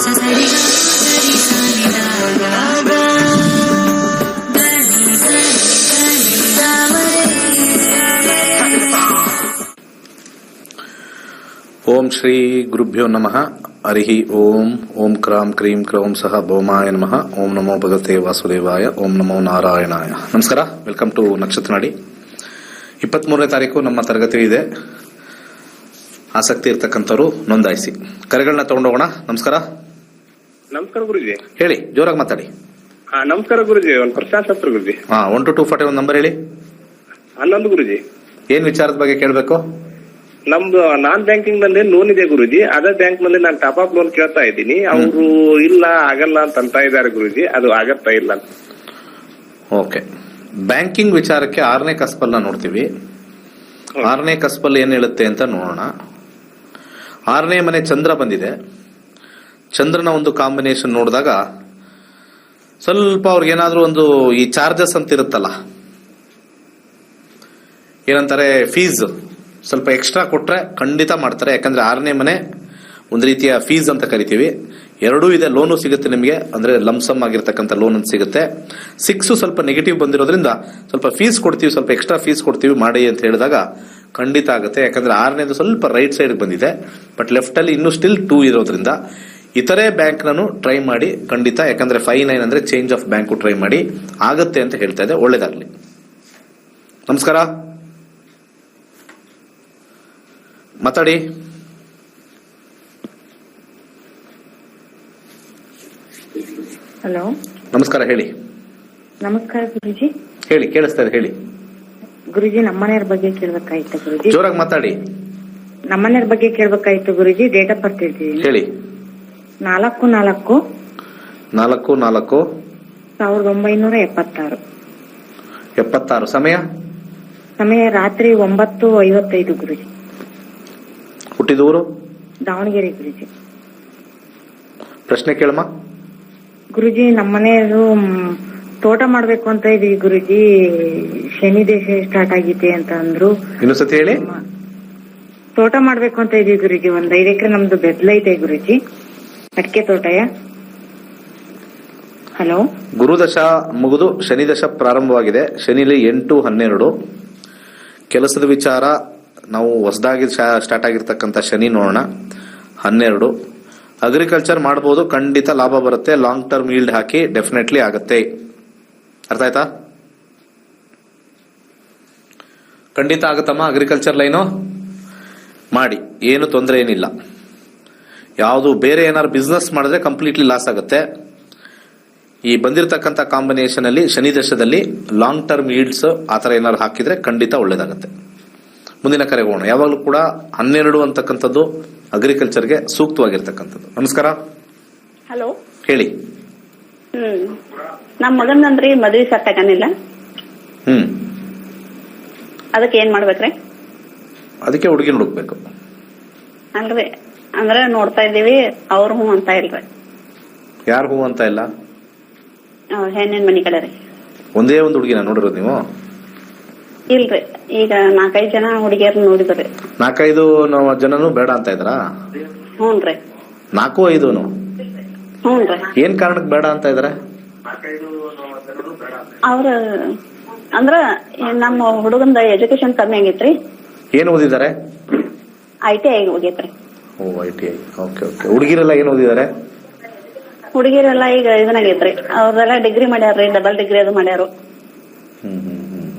ಓಂ ಶ್ರೀ ಗುರುಭ್ಯೋ ನಮಃ. ಹರಿ ಓಂ. ಓಂ ಕ್ರಾಂ ಕ್ರೀಂ ಕ್ರೌಂ ಸಹ ಭೌಮಾಯ ನಮಃ. ಓಂ ನಮೋ ಭಗವತೆ ವಾಸುದೇವಾಯ. ಓಂ ನಮೋ ನಾರಾಯಣಾಯ. ನಮಸ್ಕಾರ. ವೆಲ್ಕಮ್ ಟು ನಕ್ಷತ್ರ ನಾಡಿ. 23ನೇ ತಾರೀಕು ನಮ್ಮ ತರಗತಿ ಇದೆ. ಆಸಕ್ತಿ ಇರ್ತಕ್ಕಂಥವ್ರು ನೋಂದಾಯಿಸಿ. ಕರೆಗಳನ್ನ ತಗೊಂಡೋಗೋಣ. ನಮಸ್ಕಾರ. ನಮಸ್ಕಾರ ಗುರುಜಿ. ಹೇಳಿ, ಜೋರಾಗಿ ಮಾತಾಡಿ. ನಮಸ್ಕಾರ ಗುರುಜಿ. ಒಂದು ಪ್ರಶಾಸತ್ರ ಗುರುಜಿ. 1 to 241 ನಂಬರ್ ಹೇಳಿ. 11 ಗುರುಜಿ. ಏನ್ ವಿಚಾರದ ಬಗ್ಗೆ ಕೇಳಬೇಕು? ನಮ್ದು ನಾನ್ ಬ್ಯಾಂಕಿಂಗ್ ನಲ್ಲಿ ಲೋನ್ ಇದೆ ಗುರುಜಿ. ಅದೇ ಬ್ಯಾಂಕ್ ನಲ್ಲಿ ನಾನು ಟಾಪ್ ಅಪ್ ಲೋನ್ ಕೇಳ್ತಾ ಇದ್ದೀನಿ. ಅವರು ಇಲ್ಲ ಆಗಲ್ಲ ಅಂತ ಇದ್ದಾರೆ ಗುರುಜಿ. ಅದು ಆಗತ್ತಾ ಇಲ್ಲ ಅಂತ. ಓಕೆ, ಬ್ಯಾಂಕಿಂಗ್ ವಿಚಾರಕ್ಕೆ 6ನೇ ಕಸ್ಪಲ್ ನೋಡ್ತೀವಿ. 6ನೇ ಕಸ್ಪಲ್ ಏನ್ ಹೇಳುತ್ತೆ ಅಂತ ನೋಡೋಣ. 6ನೇ ಮನೆ ಚಂದ್ರ ಬಂದಿದೆ. ಚಂದ್ರನ ಒಂದು ಕಾಂಬಿನೇಷನ್ ನೋಡಿದಾಗ ಸ್ವಲ್ಪ ಅವ್ರಿಗೇನಾದ್ರೂ ಒಂದು ಈ ಚಾರ್ಜಸ್ ಅಂತ ಇರುತ್ತಲ್ಲ, ಏನಂತಾರೆ, ಫೀಸ್ ಸ್ವಲ್ಪ ಎಕ್ಸ್ಟ್ರಾ ಕೊಟ್ರೆ ಖಂಡಿತ ಮಾಡ್ತಾರೆ. ಯಾಕಂದ್ರೆ 6ನೇ ಮನೆ ಒಂದು ರೀತಿಯ ಫೀಸ್ ಅಂತ ಕರಿತೀವಿ. ಎರಡೂ ಇದೆ. ಲೋನು ಸಿಗುತ್ತೆ ನಿಮಗೆ, ಅಂದ್ರೆ ಲಂಸಮ್ ಆಗಿರ್ತಕ್ಕಂಥ ಲೋನ್ ಅಂತ ಸಿಗುತ್ತೆ. 6 ಸ್ವಲ್ಪ ನೆಗೆಟಿವ್ ಬಂದಿರೋದ್ರಿಂದ ಸ್ವಲ್ಪ ಫೀಸ್ ಕೊಡ್ತೀವಿ, ಸ್ವಲ್ಪ ಎಕ್ಸ್ಟ್ರಾ ಫೀಸ್ ಕೊಡ್ತೀವಿ ಮಾಡಿ ಅಂತ ಹೇಳಿದಾಗ ಖಂಡಿತ ಆಗುತ್ತೆ. ಯಾಕಂದ್ರೆ 6ನೇದು ಸ್ವಲ್ಪ ರೈಟ್ ಸೈಡ್ ಬಂದಿದೆ, ಬಟ್ ಲೆಫ್ಟ್ ಅಲ್ಲಿ ಇನ್ನೂ ಸ್ಟಿಲ್ 2 ಇರೋದ್ರಿಂದ ಇತರೆ ಬ್ಯಾಂಕ್ ನಾನು ಟ್ರೈ ಮಾಡಿ ಖಂಡಿತ. ಯಾಕಂದ್ರೆ 5-9 ಅಂದ್ರೆ ಚೇಂಜ್ ಆಫ್ ಬ್ಯಾಂಕ್ ಟ್ರೈ ಮಾಡಿ ಆಗುತ್ತೆ ಅಂತ ಹೇಳ್ತಾ ಇದೆ. ಒಳ್ಳೇದಾಗ್ಲಿ. ನಮಸ್ಕಾರ. ಮಾತಾಡಿ. ಹಲೋ, ನಮಸ್ಕಾರ. ಹೇಳಿ. ನಮಸ್ಕಾರ ಗುರುಜಿ. ಹೇಳಿ, ಕೇಳಿಸ್ತಾ ಇದೆ. ಹೇಳಿ ಗುರುಜಿ. ನಮ್ಮನೆಯವ್ರ ಬಗ್ಗೆ ಕೇಳ್ಬೇಕಾಯ್ತು ಗುರುಜಿ. ಜೋರಾಗಿ ಮಾತಾಡಿ. ನಮ್ಮನೆಯವ್ರ ಬಗ್ಗೆ ಕೇಳ್ಬೇಕಾಯ್ತು ಗುರುಜಿ. ಡೇಟ್ ಆಫ್ ಬರ್ತ್ ಹೇಳ್ತಿದ್ದೀನಿ. ಹೇಳಿ. 4/4/1976. 76. ಸಮಯ ರಾತ್ರಿ 9:55 ಗುರುಜಿ. ಹುಟ್ಟಿದೂರು ದಾವಣಗೆರೆ ಗುರುಜಿ. ಪ್ರಶ್ನೆ ಕೇಳಮ್ಮ. ಗುರುಜಿ, ನಮ್ಮನೆಯದು ತೋಟ ಮಾಡ್ಬೇಕು ಅಂತ ಇದೀವಿ ಗುರುಜಿ. ಶನಿ ದೇಶ ಸ್ಟಾರ್ಟ್ ಆಗೈತೆ ಅಂತ ಅಂದ್ರು. ಇನ್ನೊಂದ್ಸತಿ ಹೇಳಿ. ತೋಟ ಮಾಡ್ಬೇಕು ಅಂತ ಇದೀವಿ ಗುರುಜಿ. 1 5 ಎಕರೆ ನಮ್ದು ಬೆದ್ಲೈತೆ ಗುರುಜಿ. ಅಡಿಕೆ ತೋಟಯ. ಹಲೋ. ಗುರುದಶ ಮುಗಿದು ಶನಿ ದಶ ಪ್ರಾರಂಭವಾಗಿದೆ. ಶನಿಲಿ 8-12. ಕೆಲಸದ ವಿಚಾರ ನಾವು ಹೊಸದಾಗಿ ಸ್ಟಾರ್ಟ್ ಆಗಿರ್ತಕ್ಕಂಥ ಶನಿ ನೋಡೋಣ. 12. ಅಗ್ರಿಕಲ್ಚರ್ ಮಾಡಬಹುದು, ಖಂಡಿತ ಲಾಭ ಬರುತ್ತೆ. ಲಾಂಗ್ ಟರ್ಮ್ ಈಲ್ಡ್ ಹಾಕಿ ಡೆಫಿನೆಟ್ಲಿ ಆಗುತ್ತೆ. ಅರ್ಥ ಆಯ್ತಾ? ಖಂಡಿತ ಆಗುತ್ತಮ್ಮ. ಅಗ್ರಿಕಲ್ಚರ್ ಲೈನು ಮಾಡಿ, ಏನು ತೊಂದರೆ ಏನಿಲ್ಲ. ಯಾವುದು ಬೇರೆ ಏನಾದ್ರು ಬಿಸ್ನೆಸ್ ಮಾಡಿದ್ರೆ ಕಂಪ್ಲೀಟ್ಲಿ ಲಾಸ್ ಆಗುತ್ತೆ. ಈ ಬಂದಿರತಕ್ಕಂಥ ಕಾಂಬಿನೇಷನ್ ಅಲ್ಲಿ ಶನಿ ದಶದಲ್ಲಿ ಲಾಂಗ್ ಟರ್ಮ್ ಈಲ್ಡ್ಸ್ ಆತರ ಏನಾದ್ರು ಹಾಕಿದ್ರೆ ಖಂಡಿತ ಒಳ್ಳೇದಾಗುತ್ತೆ. ಮುಂದಿನ ಕರೆ ಹೋಗೋಣ. ಯಾವಾಗಲೂ ಕೂಡ 12 ಅಂತಕ್ಕಂಥದ್ದು ಅಗ್ರಿಕಲ್ಚರ್ಗೆ ಸೂಕ್ತವಾಗಿರ್ತಕ್ಕಂಥದ್ದು. ನಮಸ್ಕಾರ. ಹಲೋ. ಹೇಳಿ. ನಮ್ಮ ಮಗನಂದ್ರಿ ಮದ್ವಿ ಸೆಟ್ ಆಗನಿಲ್ಲ. ಅದಕ್ಕೆ ಏನ್ ಮಾಡ್ಬೇಕ್ರಿ? ಅದಕ್ಕೆ ಹುಡುಗಿ ಹುಡುಕ್ಬೇಕು ಅಲ್ರಿ. ಅಂದ್ರೆ ನೋಡ್ತಾ ಇದೀವಿ, ಅವ್ರು ಹೂ ಅಂತ ಇಲ್ರಿ. ಯಾರು ಹೂ ಅಂತ ಇಲ್ಲ? ಹೆಣ್ಣಿನ ಮನಿ ಕಡೆ ರೀ. ಒಂದೇ ಒಂದು ಹುಡುಗಿನ ನೋಡಿರೋದು ನೀವು? ಇಲ್ರಿ, ಈಗ 4-5 ಜನ ಹುಡುಗಿಯರ್ ನೋಡಿದ್ರಿ. 4-5 ಜನನು ಬೇಡ ಅಂತ ಇದ್ರಾ? ಹ್ಞೂನ್ರಿ. 4-5 ಹ್ಞೂನ್ರಿ. ಏನ್ ಕಾರಣಕ್ಕೆ ಬೇಡ ಅಂತ ಇದಾರೆ? ಅವ್ರ ಅಂದ್ರ ನಮ್ಮ ಹುಡುಗಂದ ಎಜುಕೇಶನ್ ಕಮ್ಮಿ ಆಗೈತ್ರಿ. ಏನ್ ಓದಿದ್ದಾರೆ? ITI ಹೋಗೈತ್ರಿ. ಓ, ITI. Okay okay. ಹುಡುಗಿರೆಲ್ಲ ಏನ್ ಓದಿದ್ದಾರೆ? ಹುಡುಗಿರೆಲ್ಲ ಈಗ ಇದನ್ನಾಗೈತ್ರಿ. ಅವ್ರೆಲ್ಲ ಡಿಗ್ರಿ ಮಾಡ್ಯಾರ್ರಿ, ಡಬಲ್ ಡಿಗ್ರಿ ಅದು ಮಾಡ್ಯಾರು.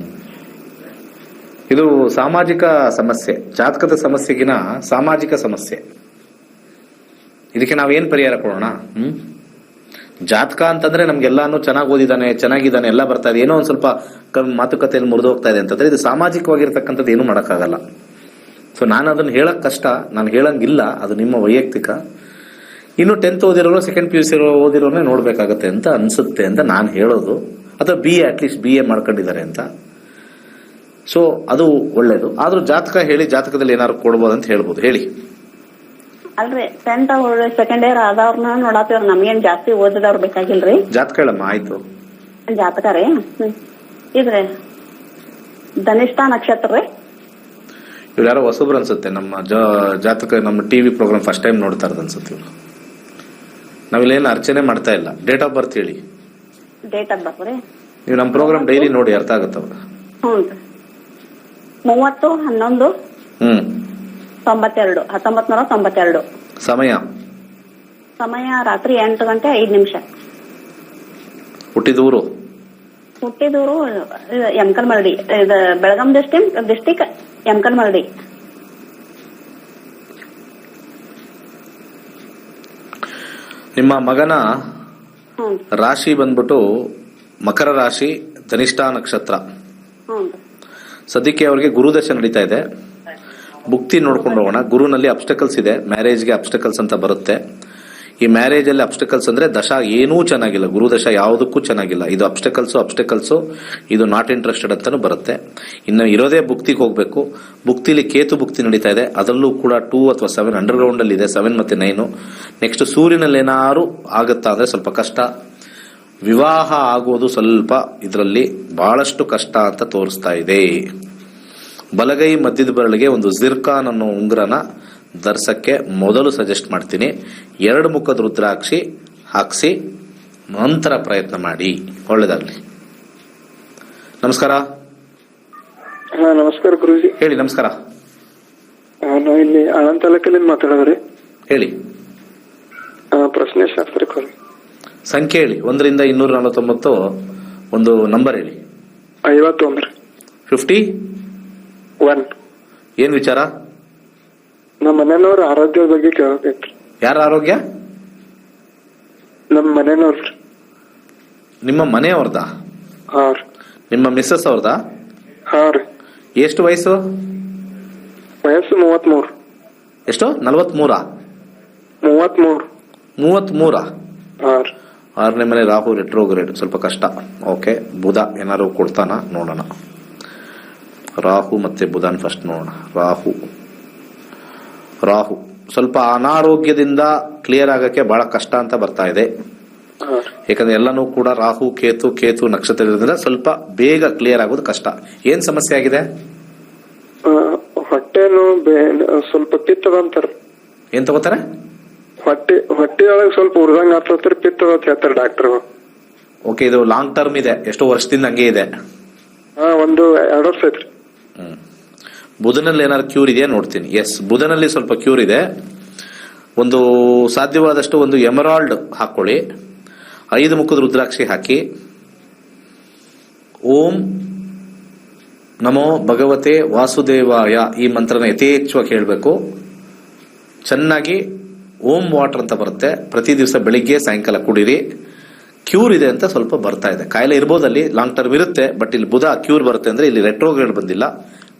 ಇದು ಸಾಮಾಜಿಕ ಸಮಸ್ಯೆ, ಜಾತಕದ ಸಮಸ್ಯೆಗಿನ ಸಾಮಾಜಿಕ ಸಮಸ್ಯೆ. ಇದಕ್ಕೆ ನಾವೇನ್ ಪರಿಹಾರ ಕೊಡೋಣ? ಜಾತಕ ಅಂತಂದ್ರೆ ನಮ್ಗೆಲ್ಲಾನು ಚೆನ್ನಾಗಿ ಓದಿದಾನೆ, ಚೆನ್ನಾಗಿದ್ದಾನೆ, ಎಲ್ಲ ಬರ್ತಾ ಇದೆ. ಏನೋ ಒಂದ್ ಸ್ವಲ್ಪ ಮಾತುಕತೆಯಲ್ಲಿ ಮುರಿದು ಹೋಗ್ತಾ ಇದೆ ಅಂತಂದ್ರೆ ಇದು ಸಾಮಾಜಿಕವಾಗಿರ್ತಕ್ಕಂಥದ್ದು ಏನು ಮಾಡಕ್ಕಾಗಲ್ಲ. ಸೊ ನಾನು ಅದನ್ನ ಹೇಳಕ್ ಕಷ್ಟ, ನಾನು ಹೇಳಂಗಿಲ್ಲ. ಅದು ನಿಮ್ಮ ವೈಯಕ್ತಿಕ. ಇನ್ನು 10th ಓದಿರೋರು, 2nd PUC ಓದಿರೋನೇ ನೋಡ್ಬೇಕಾಗತ್ತೆ ಅಂತ ಅನ್ಸುತ್ತೆ ಅಂತ ನಾನು ಹೇಳೋದು. ಅಥವಾ ಅಟ್ಲೀಸ್ಟ್ BA ಮಾಡ್ಕೊಂಡಿದ್ದಾರೆ ಅಂತ. ಸೊ ಅದು ಒಳ್ಳೇದು. ಆದ್ರೂ ಜಾತಕ ಹೇಳಿ, ಜಾತಕದಲ್ಲಿ ಏನಾದ್ರು ಕೊಡ್ಬೋದು ಅಂತ ಹೇಳ್ಬೋದು. ಹೇಳಿ. ಅಲ್ರಿ, 10th 2nd ಇಯರ್ ಆದವ್ರನ್ನ ನೋಡಾತಿವ್ರಿ. ನಮ್ಗೇನ್ ಜಾಸ್ತಿ ಓದಿದವ್ರು ಬೇಕಾಗಿಲ್ರಿ. ಜಾತಕ ಹೇಳಮ್ಮ. ಆಯ್ತು. ಜಾತಕ ರೀ ಇದ್ರಿ ಧನಿಷ್ಠ ನಕ್ಷತ್ರ ರೀ. ಇವ್ರು ಯಾರೋ ಹೊಸಬ್ರು ಅನ್ಸುತ್ತೆ. ನಮ್ಮ ಜಾತಕ ನಮ್ಮ TV ಪ್ರೋಗ್ರಾಮ್ ಫಸ್ಟ್ ಟೈಮ್ ನೋಡ್ತಾ ಇರೋದು ಅನ್ಸುತ್ತೆ ಇವ್ರು. ನಾವಿಲ್ಲೇನು ಅರ್ಚನೆ ಮಾಡ್ತಾ ಇಲ್ಲ. ಡೇಟ್ ಆಫ್ ಬರ್ತ್ ಹೇಳಿ. ಡೇಟ್ ಆಫ್ ಬರ್ತ್ ರೀ ನೀವು ನಮ್ಮ ಪ್ರೋಗ್ರಾಮ್ ಡೈಲಿ ನೋಡಿ, ಅರ್ಥ ಆಗುತ್ತವ. ಹ್ಞೂ ರೀ 30/11/92 1992. ಸಮಯ ರಾತ್ರಿ 8 ಗಂಟೆ 5 ನಿಮಿಷ. ಹುಟ್ಟಿದೂರು ಹುಟ್ಟಿದೂರು ಯಮಕಲ್ಮರಡಿ, ಇದು ಬೆಳಗಾಂ ಡಿಸ್ಟಿಕ್ ಯಮಕಲ್ಮರಡಿ. ನಿಮ್ಮ ಮಗನ ಹ್ಞೂ ರಾಶಿ ಬಂದ್ಬಿಟ್ಟು ಮಕರ ರಾಶಿ, ಧನಿಷ್ಠಾ ನಕ್ಷತ್ರ. ಹ್ಞೂ ಸದ್ಯಕ್ಕೆ ಅವ್ರಿಗೆ ಗುರುದಶೆ ನಡೀತಾ ಇದೆ. ಭುಕ್ತಿ ನೋಡ್ಕೊಂಡು ಹೋಗೋಣ. ಗುರುನಲ್ಲಿ ಅಬ್ಸ್ಟಕಲ್ಸ್ ಇದೆ, ಮ್ಯಾರೇಜ್ಗೆ ಅಬ್ಸ್ಟಕಲ್ಸ್ ಅಂತ ಬರುತ್ತೆ. ಈ ಮ್ಯಾರೇಜ್ ಅಲ್ಲಿ ಅಬ್ಸ್ಟಕಲ್ಸ್ ಅಂದ್ರೆ ದಶಾ ಏನೂ ಚೆನ್ನಾಗಿಲ್ಲ, ಗುರುದಶ ಯಾವುದಕ್ಕೂ ಚೆನ್ನಾಗಿಲ್ಲ. ಇದು ಅಬ್ಸ್ಟಕಲ್ಸು ಇದು ನಾಟ್ ಇಂಟ್ರೆಸ್ಟೆಡ್ ಅಂತಾನು ಬರುತ್ತೆ. ಇನ್ನು ಇರೋದೇ ಭುಕ್ತಿಗೆ ಹೋಗ್ಬೇಕು. ಭುಕ್ತಿಲಿ ಕೇತು ಭುಕ್ತಿ ನಡೀತಾ ಇದೆ, ಅದರಲ್ಲೂ ಕೂಡ 2 ಅಥವಾ 7 ಅಂಡರ್ಗ್ರೌಂಡ್ ಅಲ್ಲಿ ಇದೆ, 7 ಮತ್ತೆ 9. ನೆಕ್ಸ್ಟ್ ಸೂರ್ಯನಲ್ಲಿ ಏನಾದ್ರು ಆಗುತ್ತಾ ಅಂದ್ರೆ ಸ್ವಲ್ಪ ಕಷ್ಟ. ವಿವಾಹ ಆಗೋದು ಸ್ವಲ್ಪ ಇದರಲ್ಲಿ ಬಹಳಷ್ಟು ಕಷ್ಟ ಅಂತ ತೋರಿಸ್ತಾ ಇದೆ. ಬಲಗೈ ಮಧ್ಯದ ಬೆರಳಿಗೆ ಒಂದು ಜಿರ್ಕಾನ್ ಅನ್ನೋ ಉಂಗುರನ ಧರಿಸಕ್ಕೆ ಮೊದಲು ಸಜೆಸ್ಟ್ ಮಾಡ್ತೀನಿ. 2 ಮುಖದ ರುದ್ರಾಕ್ಷಿ ಹಾಕ್ಸಿ ನಂತರ ಪ್ರಯತ್ನ ಮಾಡಿ. ಒಳ್ಳೇದಾಗ್ಲಿ. ನಮಸ್ಕಾರ. ನಮಸ್ಕಾರ ಗುರುಜಿ. ಹೇಳಿ. ನಮಸ್ಕಾರ. ನಾನು ಇಲ್ಲಿ ಆನಂದ್ ತಾಲೂಕಲ್ಲಿಂದ ಮಾತಾಡೋದ್ರಿ. ಹೇಳಿ. ಪ್ರಶ್ನೆ ಶಾಸ್ತ್ರಕ್ಕೆ ಸಂಖ್ಯೆ ಹೇಳಿ. 1 ರಿಂದ 249 ಒಂದು ನಂಬರ್ ಹೇಳಿ. 51 51. ಏನ್ ವಿಚಾರ? ನಮ್ಮ ಮನೆಯವ್ರ ಆರೋಗ್ಯದ ಬಗ್ಗೆ ಕೇಳಬೇಕ್ರಿ. ಯಾರ ಆರೋಗ್ಯ? ನಮ್ಮ ಮನೆಯವ್ರ. ನಿಮ್ಮ ಮನೆಯವ್ರದ? ಹಾ ರೀ. ನಿಮ್ಮ ಮಿಸ್ಸಸ್ ಅವ್ರದ? ಹಾ ರೀ. ಎಷ್ಟು ವಯಸ್ಸು? ವಯಸ್ಸು 33. ಎಷ್ಟು? 43? 33. ಹಾ ರೀ. 6ನೇ ಮನೆ ರಾಹು ರೆಟ್ರೋಗ್ರೇಡ್, ಸ್ವಲ್ಪ ಕಷ್ಟ. ಓಕೆ. ಬುಧ ಏನಾದ್ರು ಕೊಡ್ತಾನ ನೋಡೋಣ. ರಾಹು ಮತ್ತೆ ಬುಧನ್ ಫಸ್ಟ್ ನೋಡೋಣ. ರಾಹು ಸ್ವಲ್ಪ ಅನಾರೋಗ್ಯದಿಂದ ಕ್ಲಿಯರ್ ಆಗಕ್ಕೆ ಬಹಳ ಕಷ್ಟ ಅಂತ ಬರ್ತಾ ಇದೆ. ಯಾಕಂದ್ರೆ ಎಲ್ಲನೂ ಕೂಡ ರಾಹು ಕೇತು ನಕ್ಷತ್ರ ಇರೋದ್ರಿಂದ ಸ್ವಲ್ಪ ಬೇಗ ಕ್ಲಿಯರ್ ಆಗೋದು ಕಷ್ಟ. ಏನ್ ಸಮಸ್ಯೆ ಆಗಿದೆ? ಹೊಟ್ಟೆನು ಸ್ವಲ್ಪ ಪಿತ್ತದ ಅಂತಾರ. ಏನ್ ತಗೋತಾರೆ? ಹೊಟ್ಟೆಯೊಳಗೆ ಸ್ವಲ್ಪ ಉರ್ದಂಗ ಆಗ್ತತ್ರಿ, ಪಿತ್ತದ ಅಂತ ಹೇಳ್ತಾರೆ ಡಾಕ್ಟರ್. ಓಕೆ. ಇದು ಲಾಂಗ್ ಟರ್ಮ್ ಇದೆ, ಎಷ್ಟು ವರ್ಷದಿಂದ ಹಂಗೆ ಇದೆ? 2 ವರ್ಷ ಐತ್ರಿ. ಬುಧನಲ್ಲಿ ಏನಾದ್ರು ಕ್ಯೂರ್ ಇದೆಯಾ ನೋಡ್ತೀನಿ. ಎಸ್, ಬುಧನಲ್ಲಿ ಸ್ವಲ್ಪ ಕ್ಯೂರ್ ಇದೆ. ಒಂದು ಸಾಧ್ಯವಾದಷ್ಟು ಒಂದು ಎಮರಾಲ್ಡ್ ಹಾಕೊಳ್ಳಿ. 5 ಮುಖದ ರುದ್ರಾಕ್ಷಿ ಹಾಕಿ ಓಂ ನಮೋ ಭಗವತೆ ವಾಸುದೇವಾಯ ಈ ಮಂತ್ರನ ಯಥೇಚ್ಛವಾಗಿ ಹೇಳಬೇಕು. ಚೆನ್ನಾಗಿ ಓಂ ವಾಟರ್ ಅಂತ ಬರುತ್ತೆ, ಪ್ರತಿ ದಿವಸ ಬೆಳಿಗ್ಗೆ ಸಾಯಂಕಾಲ ಕುಡೀರಿ. ಕ್ಯೂರ್ ಇದೆ ಅಂತ ಸ್ವಲ್ಪ ಬರ್ತಾ ಇದೆ. ಕಾಯಿಲೆ ಇರ್ಬೋದಲ್ಲಿ, ಲಾಂಗ್ ಟರ್ಮ್ ಇರುತ್ತೆ, ಬಟ್ ಇಲ್ಲಿ ಬುಧ ಕ್ಯೂರ್ ಬರುತ್ತೆ ಅಂದ್ರೆ ಇಲ್ಲಿ ರೆಟ್ರೋಗ್ರೇಡ್ ಬಂದಿಲ್ಲ,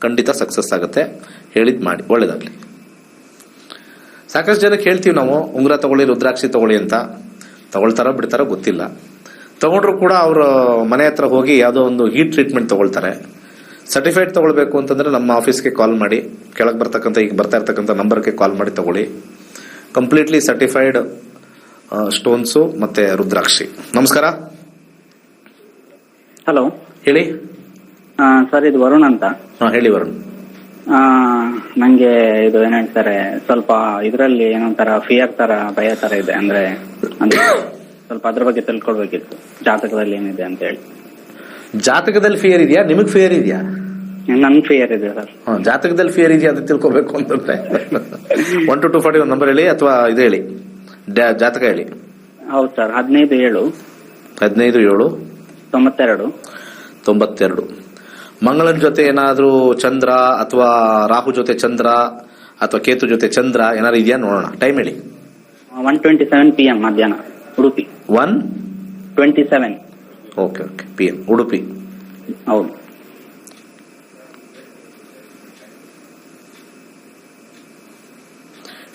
ಖಂಡಿತ ಸಕ್ಸಸ್ ಆಗುತ್ತೆ. ಹೇಳಿದ್ ಮಾಡಿ. ಒಳ್ಳೇದಾಗ್ಲಿ. ಸಾಕಷ್ಟು ಜನಕ್ಕೆ ಹೇಳ್ತೀವಿ ನಾವು, ಉಂಗುರ ತಗೊಳ್ಳಿ, ರುದ್ರಾಕ್ಷಿ ತಗೊಳ್ಳಿ ಅಂತ. ತಗೊಳ್ತಾರೋ ಬಿಡ್ತಾರೋ ಗೊತ್ತಿಲ್ಲ. ತಗೊಂಡ್ರು ಕೂಡ ಅವ್ರ ಮನೆ ಹತ್ರ ಹೋಗಿ ಯಾವುದೋ ಒಂದು ಹೀಟ್ ಟ್ರೀಟ್ಮೆಂಟ್ ತಗೊಳ್ತಾರೆ. ಸರ್ಟಿಫೈಡ್ ತಗೊಳ್ಬೇಕು ಅಂತಂದ್ರೆ ನಮ್ಮ ಆಫೀಸ್ಗೆ ಕಾಲ್ ಮಾಡಿ, ಕೆಳಗೆ ಬರ್ತಕ್ಕಂಥ ಈಗ ಬರ್ತಾ ಇರ್ತಕ್ಕಂಥ ನಂಬರ್ಗೆ ಕಾಲ್ ಮಾಡಿ ತಗೊಳ್ಳಿ. ಕಂಪ್ಲೀಟ್ಲಿ ಸರ್ಟಿಫೈಡ್ ಸ್ಟೋನ್ಸು ಮತ್ತೆ ರುದ್ರಾಕ್ಷಿ. ನಮಸ್ಕಾರ. ಹಲೋ, ಹೇಳಿ. ಸರ್ ಇದು ವರುಣ್ ಅಂತ. ಹೇಳಿ ವರುಣ್. ನಂಗೆ ಇದು ಏನ್ ಹೇಳ್ತಾರೆ, ಸ್ವಲ್ಪ ಇದರಲ್ಲಿ ಏನೊಂಥರ ಫಿಯರ್ ತರ, ಭಯ ತರ ಇದೆ. ಅಂದ್ರೆ ಸ್ವಲ್ಪ ಅದ್ರ ಬಗ್ಗೆ ತಿಳ್ಕೊಳ್ಬೇಕಿತ್ತು, ಜಾತಕದಲ್ಲಿ ಏನಿದೆ ಅಂತ ಹೇಳಿ. ಜಾತಕದಲ್ಲಿ ಫಿಯರ್ ಇದೆಯಾ? ನಿಮಗ್ ಫಿಯರ್ ಇದೆಯಾ? ನನ್ ಫಿಯರ್ ಇದೆ ಸರ್. ಜಾತಕದಲ್ಲಿ ಫಿಯರ್ ಇದೆಯಾ ಅಂತ ತಿಳ್ಕೊಬೇಕು ಅಂತಂದ್ರೆ 1 to 240 ಒಂದು ನಂಬರ್ ಹೇಳಿ, ಅಥವಾ ಇದು ಹೇಳಿ, ಜಾತಕ ಹೇಳಿ. ಹೌದು ಸರ್. 15/7 92. ಮಂಗಳನ ಜೊತೆ ಏನಾದ್ರೂ ಚಂದ್ರ ಅಥವಾ ರಾಹು ಜೊತೆ ಚಂದ್ರ ಅಥವಾ ಕೇತು ಜೊತೆ ಚಂದ್ರ ಏನಾದ್ರು ಇದೆಯಾ ನೋಡೋಣ. ಟೈಮ್ ಹೇಳಿ. 1:27 PM ಮಧ್ಯಾಹ್ನ, ಉಡುಪಿ. 1:27. Okay PM, Udupi. ಹೌದು.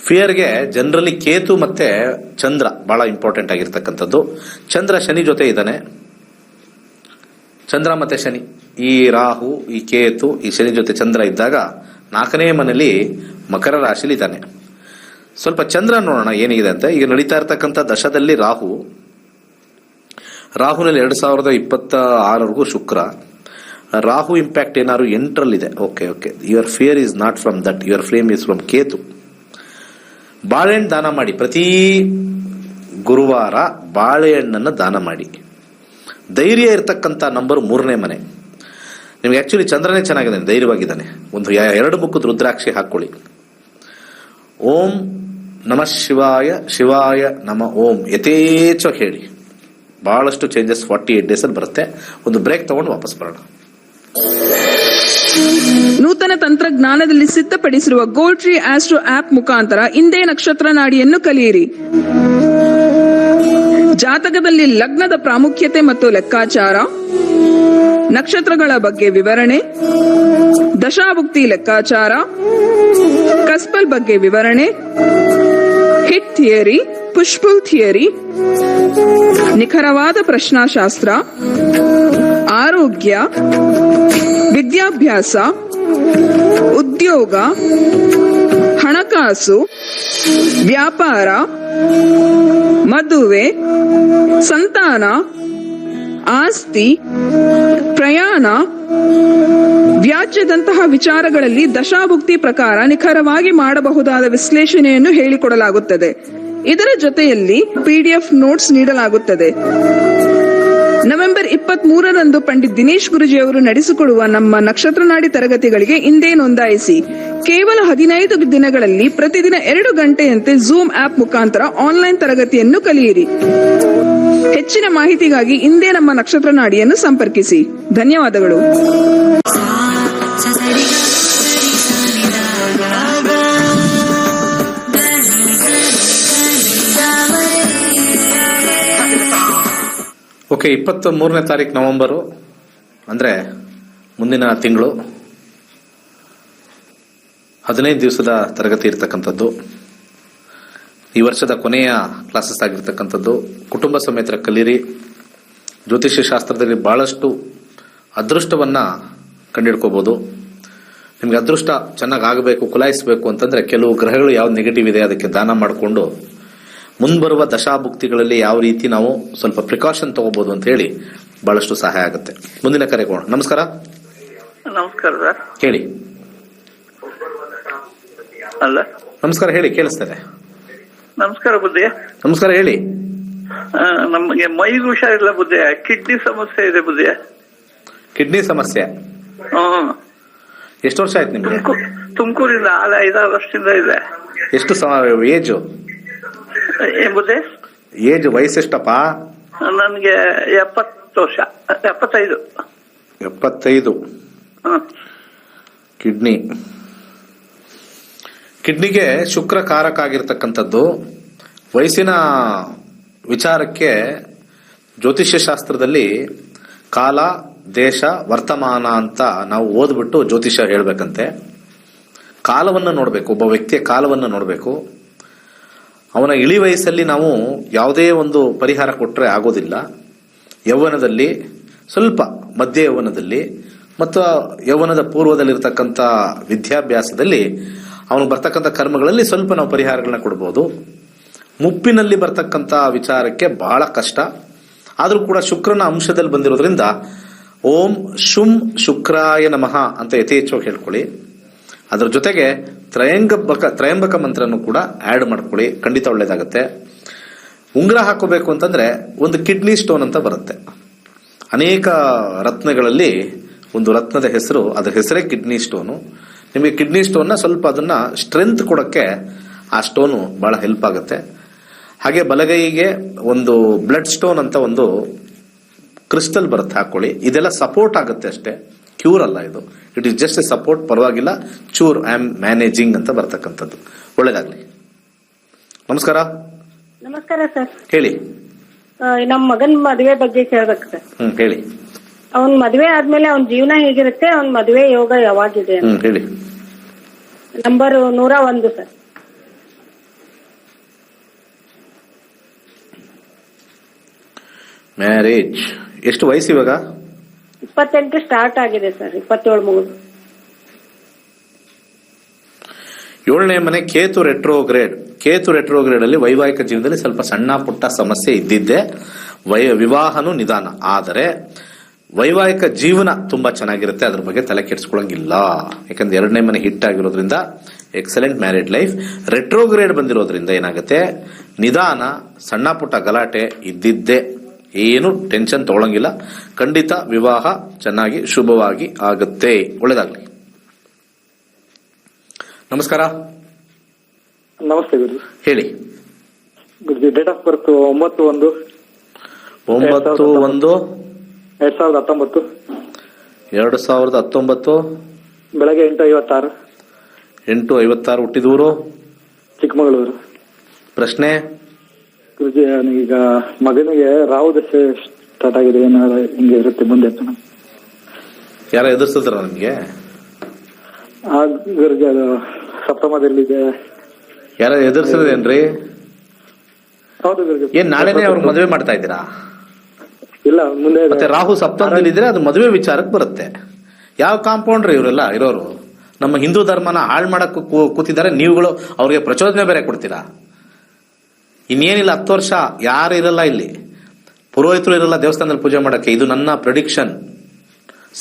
ಫಿಯರ್ಗೆ ಜನರಲಿ ಕೇತು ಮತ್ತೆ ಚಂದ್ರ ಬಹಳ ಇಂಪಾರ್ಟೆಂಟ್ ಆಗಿರ್ತಕ್ಕಂಥದ್ದು. ಚಂದ್ರ ಶನಿ ಜೊತೆ ಇದ್ದಾನೆ. ಚಂದ್ರ ಮತ್ತೆ ಶನಿ, ಈ ರಾಹು, ಈ ಕೇತು, ಈ ಶನಿ ಜೊತೆ ಚಂದ್ರ ಇದ್ದಾಗ 4ನೇ ಮನೆಯಲ್ಲಿ ಮಕರ ರಾಶಿಲಿ ಇದ್ದಾನೆ. ಸ್ವಲ್ಪ ಚಂದ್ರ ನೋಡೋಣ ಏನಿದೆ ಅಂತ. ಈಗ ನಡೀತಾ ಇರ್ತಕ್ಕಂಥ ದಶದಲ್ಲಿ ರಾಹುನಲ್ಲಿ 2026 ಶುಕ್ರ. ರಾಹು ಇಂಪ್ಯಾಕ್ಟ್ ಏನಾದ್ರು 8ರಲ್ಲಿದೆ. Okay. Your fear is not from that, your flame is from Ketu. ಬಾಳೆಹಣ್ಣು ದಾನ ಮಾಡಿ. ಪ್ರತಿ ಗುರುವಾರ ಬಾಳೆಹಣ್ಣನ್ನು ದಾನ ಮಾಡಿ. ಧೈರ್ಯ ಇರತಕ್ಕಂಥ ನಂಬರ್ 3ನೇ ಮನೆ. ನಿಮ್ಗೆ ಆಕ್ಚುಲಿ ಚಂದ್ರನೇ ಚೆನ್ನಾಗಿದ್ದಾನೆ, ಧೈರ್ಯವಾಗಿದ್ದಾನೆ. ಒಂದು 2 ಮುಖದ ರುದ್ರಾಕ್ಷಿ ಹಾಕೊಳ್ಳಿ. ಓಂ ನಮಃ ಶಿವಾಯ, ಶಿವಾಯ ನಮ ಓಂ ಯಥೇಚ್ಛ ಹೇಳಿ. ಬಹಳಷ್ಟು ಚೇಂಜಸ್ 48 ಡೇಸಲ್ಲಿ ಬರುತ್ತೆ. ಒಂದು ಬ್ರೇಕ್ ತಗೊಂಡು ವಾಪಸ್ ಬರೋಣ. ನೂತನ ತಂತ್ರಜ್ಞಾನದಲ್ಲಿ ಸಿದ್ಧಪಡಿಸಿರುವ ಗೋಲ್ಡ್ ಟ್ರೀ ಆಸ್ಟ್ರೋ ಆಪ್ ಮುಖಾಂತರ ಇಂದೇ ನಕ್ಷತ್ರ ನಾಡಿಯನ್ನು ಕಲಿಯಿರಿ. ಜಾತಕದಲ್ಲಿ ಲಗ್ನದ ಪ್ರಾಮುಖ್ಯತೆ ಮತ್ತು ಲೆಕ್ಕಾಚಾರ, ನಕ್ಷತ್ರಗಳ ಬಗ್ಗೆ ವಿವರಣೆ, ದಶಾಭುಕ್ತಿ ಲೆಕ್ಕಾಚಾರ, ಕಸ್ಪಲ್ ಬಗ್ಗೆ ವಿವರಣೆ, ಹಿಟ್ ಥಿಯರಿ, ಪುಷ್ಪುಲ್ ಥಿಯರಿ, ನಿಖರವಾದ ಪ್ರಶ್ನಾಶಾಸ್ತ್ರ, ಆರೋಗ್ಯ, ವಿದ್ಯಾಭ್ಯಾಸ, ಉದ್ಯೋಗ, ಹಣಕಾಸು, ವ್ಯಾಪಾರ, ಮದುವೆ, ಸಂತಾನ, ಆಸ್ತಿ, ಪ್ರಯಾಣ, ವ್ಯಾಜ್ಯದಂತಹ ವಿಚಾರಗಳಲ್ಲಿ ದಶಾಭುಕ್ತಿ ಪ್ರಕಾರ ನಿಖರವಾಗಿ ಮಾಡಬಹುದಾದ ವಿಶ್ಲೇಷಣೆಯನ್ನು ಹೇಳಿಕೊಡಲಾಗುತ್ತದೆ. ಇದರ ಜೊತೆಯಲ್ಲಿ PDF ನೋಟ್ಸ್ ನೀಡಲಾಗುತ್ತದೆ. ನವೆಂಬರ್ 23ರಂದು ಪಂಡಿತ್ ದಿನೇಶ್ ಗುರುಜಿಯವರು ನಡೆಸಿಕೊಡುವ ನಮ್ಮ ನಕ್ಷತ್ರ ನಾಡಿ ತರಗತಿಗಳಿಗೆ ಇಂದೇ ನೋಂದಾಯಿಸಿ. ಕೇವಲ 15 ದಿನಗಳಲ್ಲಿ ಪ್ರತಿದಿನ 2 ಗಂಟೆಯಂತೆ ಝೂಮ್ ಆಪ್ ಮುಖಾಂತರ ಆನ್ಲೈನ್ ತರಗತಿಯನ್ನು ಕಲಿಯಿರಿ. ಹೆಚ್ಚಿನ ಮಾಹಿತಿಗಾಗಿ ಇಂದೇ ನಮ್ಮ ನಕ್ಷತ್ರ ನಾಡಿಯನ್ನು ಸಂಪರ್ಕಿಸಿ. ಧನ್ಯವಾದಗಳು. ಓಕೆ, 23ನೇ ತಾರೀಕು ನವೆಂಬರು ಅಂದರೆ ಮುಂದಿನ ತಿಂಗಳು 15 ದಿವಸದ ತರಗತಿ ಇರತಕ್ಕಂಥದ್ದು. ಈ ವರ್ಷದ ಕೊನೆಯ ಕ್ಲಾಸಸ್ ಆಗಿರ್ತಕ್ಕಂಥದ್ದು. ಕುಟುಂಬ ಸಮೇತ ಕಲೀರಿ. ಜ್ಯೋತಿಷ್ಯ ಶಾಸ್ತ್ರದಲ್ಲಿ ಬಹಳಷ್ಟು ಅದೃಷ್ಟವನ್ನು ಕಂಡುಹಿಡ್ಕೋಬಹುದು. ನಿಮ್ಗೆ ಅದೃಷ್ಟ ಚೆನ್ನಾಗಿ ಆಗಬೇಕು, ಕುಲಾಯಿಸಬೇಕು ಅಂತಂದ್ರೆ ಕೆಲವು ಗ್ರಹಗಳು ಯಾವ ನೆಗೆಟಿವ್ ಇದೆ ಅದಕ್ಕೆ ದಾನ ಮಾಡಿಕೊಂಡು ಮುಂಬರುವ ದಶಾಭುಕ್ತಿಗಳಲ್ಲಿ ಯಾವ ರೀತಿ ನಾವು ಸ್ವಲ್ಪ ಪ್ರಿಕಾಷನ್ ತಗೋಬಹುದು ಅಂತ ಹೇಳಿ ಬಹಳಷ್ಟು ಸಹಾಯ ಆಗುತ್ತೆ. ಮುಂದಿನ ಕರೆ ಕೊಡೋಣ. ನಮಸ್ಕಾರ. ನಮಸ್ಕಾರ ಸರ್. ಹೇಳಿ. ಅಲ್ಲ, ನಮಸ್ಕಾರ, ಹೇಳಿ, ಕೇಳಿಸ್ತದೆ. ನಮಸ್ಕಾರ ಬುದ್ಧಿ. ನಮಸ್ಕಾರ, ಹೇಳಿ. ನಮಗೆ ಮೈಗೆ ಹುಷಾರಿಲ್ಲ ಬುದ್ಧಿ, ಕಿಡ್ನಿ ಸಮಸ್ಯೆ ಇದೆ ಬುದ್ಧಿ. ಕಿಡ್ನಿ ಸಮಸ್ಯೆ? ಎಷ್ಟು ವರ್ಷ ಆಯ್ತು ನಿಮ್ಗೆ? ತುಮಕೂರಿಂದ 5-6 ವರ್ಷದಿಂದ ಇದೆ. ಎಷ್ಟು ಏಜ್? ಏನ್ ಬುದ್ಧಿ? ಏಜ್ ವಯಸ್ಸೆಷ್ಟಪ್ಪ? ನನ್ಗೆ 70 ವರ್ಷ. 75. 75. ಕಿಡ್ನಿಗೆ ಶುಕ್ರ ಕಾರಕ ಆಗಿರ್ತಕ್ಕಂಥದ್ದು. ವಯಸ್ಸಿನ ವಿಚಾರಕ್ಕೆ ಜ್ಯೋತಿಷ್ಯ ಶಾಸ್ತ್ರದಲ್ಲಿ ಕಾಲ, ದೇಶ, ವರ್ತಮಾನ ಅಂತ ನಾವು ಓದ್ಬಿಟ್ಟು ಜ್ಯೋತಿಷ್ಯ ಹೇಳ್ಬೇಕಂತೆ. ಕಾಲವನ್ನು ನೋಡಬೇಕು, ಒಬ್ಬ ವ್ಯಕ್ತಿಯ ಕಾಲವನ್ನು ನೋಡಬೇಕು. ಅವನ ಇಳಿ ವಯಸ್ಸಲ್ಲಿ ನಾವು ಯಾವುದೇ ಒಂದು ಪರಿಹಾರ ಕೊಟ್ಟರೆ ಆಗೋದಿಲ್ಲ. ಯೌವನದಲ್ಲಿ, ಸ್ವಲ್ಪ ಮಧ್ಯ ಯೌವನದಲ್ಲಿ ಮತ್ತು ಯೌವನದ ಪೂರ್ವದಲ್ಲಿರ್ತಕ್ಕಂಥ ವಿದ್ಯಾಭ್ಯಾಸದಲ್ಲಿ ಅವನು ಬರ್ತಕ್ಕಂಥ ಕರ್ಮಗಳಲ್ಲಿ ಸ್ವಲ್ಪ ನಾವು ಪರಿಹಾರಗಳನ್ನ ಕೊಡ್ಬೋದು. ಮುಪ್ಪಿನಲ್ಲಿ ಬರ್ತಕ್ಕಂಥ ವಿಚಾರಕ್ಕೆ ಬಹಳ ಕಷ್ಟ. ಆದರೂ ಕೂಡ ಶುಕ್ರನ ಅಂಶದಲ್ಲಿ ಬಂದಿರೋದ್ರಿಂದ ಓಂ ಶುಂ ಶುಕ್ರಾಯ ನಮಃ ಅಂತ ಯಥೇಚ್ಛವಾಗಿ ಹೇಳ್ಕೊಳ್ಳಿ. ಅದರ ಜೊತೆಗೆ ತ್ರಯಂಬಕ ಮಂತ್ರನೂ ಕೂಡ ಆಡ್ ಮಾಡ್ಕೊಳ್ಳಿ, ಖಂಡಿತ ಒಳ್ಳೇದಾಗುತ್ತೆ. ಉಂಗುರ ಹಾಕೋಬೇಕು ಅಂತಂದ್ರೆ ಒಂದು ಕಿಡ್ನಿ ಸ್ಟೋನ್ ಅಂತ ಬರುತ್ತೆ. ಅನೇಕ ರತ್ನಗಳಲ್ಲಿ ಒಂದು ರತ್ನದ ಹೆಸರು, ಅದರ ಹೆಸರೇ ಕಿಡ್ನಿ ಸ್ಟೋನು. ನಿಮಗೆ ಕಿಡ್ನಿ ಸ್ಟೋನ್ನ ಸ್ವಲ್ಪ ಅದನ್ನ ಸ್ಟ್ರೆಂತ್ ಕೊಡೋಕ್ಕೆ ಆ ಸ್ಟೋನು ಬಹಳ ಹೆಲ್ಪ್ ಆಗುತ್ತೆ. ಹಾಗೆ ಬಲಗೈಗೆ ಒಂದು ಬ್ಲಡ್ ಸ್ಟೋನ್ ಅಂತ ಒಂದು ಕ್ರಿಸ್ಟಲ್ ಬರುತ್ತೆ, ಹಾಕೊಳ್ಳಿ. ಇದೆಲ್ಲ ಸಪೋರ್ಟ್ ಆಗುತ್ತೆ ಅಷ್ಟೇ, ಕ್ಯೂರ್ ಅಲ್ಲ ಇದು. It is just A support, ಪರವಾಗಿಲ್ಲ. ಚೂರ್ ಐ ಆಮ್ ಮ್ಯಾನೇಜಿಂಗ್ ಅಂತ ಬರ್ತಕ್ಕಂಥದ್ದು. ಒಳ್ಳೇದಾಗ್ಲಿ. ನಮಸ್ಕಾರ. ನಮಸ್ಕಾರ ಸರ್. ಹೇಳಿ. ನಮ್ಮ ಮಗನ್ ಮದುವೆ ಬಗ್ಗೆ ಕೇಳ್ಬೇಕು ಸರ್. ಹೇಳಿ. ಅವನ್ ಮದುವೆ ಆದ್ಮೇಲೆ ಅವನ್ ಜೀವನ ಹೇಗಿರುತ್ತೆ, ಅವನ್ ಮದುವೆ ಯೋಗ ಯಾವಾಗಿದೆ? ಹೇಳಿ. Number 101 sir. ಮ್ಯಾರೇಜ್. ಎಷ್ಟು ವಯಸ್ಸು ಇವಾಗ? 28 ಸ್ಟಾರ್ಟ್ ಆಗಿದೆ ಸರ್, 27 ಮುಗಿದು. 7ನೇ ಮನೆ ಕೇತು ರೆಟ್ರೋಗ್ರೇಡ್. ಕೇತು ರೆಟ್ರೋಗ್ರೇಡ್ ಅಲ್ಲಿ ವೈವಾಹಿಕ ಜೀವನದಲ್ಲಿ ಸ್ವಲ್ಪ ಸಣ್ಣ ಪುಟ್ಟ ಸಮಸ್ಯೆ ಇದ್ದಿದ್ದೆ. ವಿವಾಹನೂ ನಿಧಾನ. ಆದರೆ ವೈವಾಹಿಕ ಜೀವನ ತುಂಬಾ ಚೆನ್ನಾಗಿರುತ್ತೆ, ಅದ್ರ ಬಗ್ಗೆ ತಲೆ ಕೆಡಿಸ್ಕೊಳ್ಳಂಗಿಲ್ಲ. ಯಾಕಂದ್ರೆ 2ನೇ ಮನೆ ಹಿಟ್ ಆಗಿರೋದ್ರಿಂದ ಎಕ್ಸಲೆಂಟ್ ಮ್ಯಾರಿಡ್ ಲೈಫ್. ರೆಟ್ರೋಗ್ರೇಡ್ ಬಂದಿರೋದ್ರಿಂದ ಏನಾಗುತ್ತೆ, ನಿಧಾನ, ಸಣ್ಣ ಪುಟ್ಟ ಗಲಾಟೆ ಇದ್ದಿದ್ದೇ, ಏನು ಟೆನ್ಷನ್ ತಗೊಳಂಗಿಲ್ಲ. ಖಂಡಿತ ವಿವಾಹ ಚೆನ್ನಾಗಿ ಶುಭವಾಗಿ ಆಗುತ್ತೆ. ಒಳ್ಳೇದಾಗ್ಲಿ. ನಮಸ್ಕಾರ. ನಮಸ್ತೆ ಗುರು. ಹೇಳಿ ಗುರುಜಿ, ಡೇಟ್ ಆಫ್ ಬರ್ತ್ 9/1/2019. 2019 ಬೆಳಗ್ಗೆ 8:56. 8:56 ಹುಟ್ಟಿದೂರು ಚಿಕ್ಕಮಗಳೂರು. ಪ್ರಶ್ನೆ ಗುರುಜಿ, ಈಗ ಮಗನಿಗೆ ರಾಹು ದಶೆ ಸ್ಟಾರ್ಟ್ ಆಗಿದೆ, ಏನಾರ ಹಿಂಗೆ ಇರುತ್ತೆ ಮುಂದೆ? ಯಾರ ಎದುರಿಸಿದ್ರ ನಿಮ್ಗೆ? ಗುರುಜಿ, ಅದು ಸಪ್ತಮದಲ್ಲಿದೆ. ಯಾರ ಎದುರಿಸಿದ್ರೇನ್ರಿ? ಹೌದು ಗುರುಜಿ. ಏನ್ ನಾಳೆನೆ ಅವ್ರ ಮದುವೆ ಮಾಡ್ತಾ ಇದ್ದೀರಾ? ಇಲ್ಲ, ಮುಂದೆ. ಮತ್ತೆ ರಾಹು ಸಪ್ತಮದಲ್ಲಿದ್ರೆ ಅದು ಮದುವೆ ವಿಚಾರಕ್ಕೆ ಬರುತ್ತೆ. ಯಾವ ಕಾಂಪೌಂಡ್ರಿ ಇವರೆಲ್ಲ ಇರೋರು? ನಮ್ಮ ಹಿಂದೂ ಧರ್ಮನ ಹಾಳು ಮಾಡಕ್ ಕೂತಿದ್ದಾರೆ ನೀವುಗಳು. ಅವ್ರಿಗೆ ಪ್ರಚೋದನೆ ಬೇರೆ ಕೊಡ್ತೀರಾ? ಇನ್ನೇನಿಲ್ಲ, 10 ವರ್ಷ ಯಾರು ಇರಲ್ಲ ಇಲ್ಲಿ, ಪುರೋಹಿತರು ಇರಲ್ಲ ದೇವಸ್ಥಾನದಲ್ಲಿ ಪೂಜೆ ಮಾಡಕ್ಕೆ. ಇದು ನನ್ನ ಪ್ರೆಡಿಕ್ಷನ್.